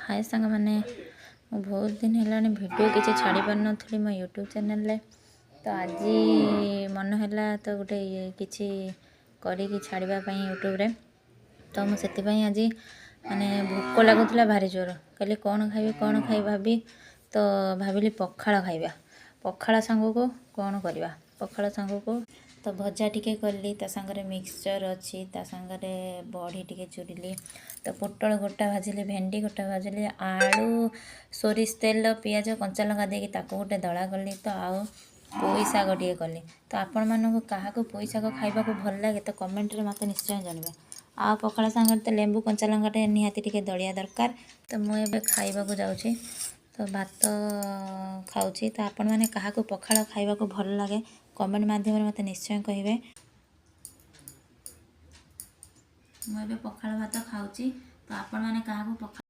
हाय सांग मैंने बहुत दिन है वीडियो किसी छाड़ी पार नी मो यूट्यूब चैनल तो आज मन है तो गोटे किसी करी छाड़ापी यूट्यूब रे तो मुझे आज माने भोक लगुला भारी जोर कहली कौन खाई भाभी तो भाविली पखाड़ खाइबा पखाड़ सांग को कौन करवा पखाड़ सांग को तो भजा टिके कली ता सांगरे मिक्सचर अच्छी ता सांगरे बड़ी टिके चुरिली तो पोटल गोटा भाजिली भेंडी गोटा भाजिली आलू सोरिष तेल पियाज कंचा लंका देकी ताको गोटे दला कली तो आउ पोई शाग टिके कली तो आपण मानक क्या पोई शाग खाइबा को भल लगे तो कमेंट रे मते निश्चय जानबे आ पखाड़ सांगरे तो लेंबू कंचा लंका निहाती टिके दलिया दरकार तो मुझे खाइबा को जाऊँगी तो भात खाऊँ तो आपण मैंने क्या पखाड़ खाइबा को भल लगे कमेंट माध्यम मत निश्चय कहे मुझे पखाड़ भात खाऊँ तो आपण मैंने क्या पखाड़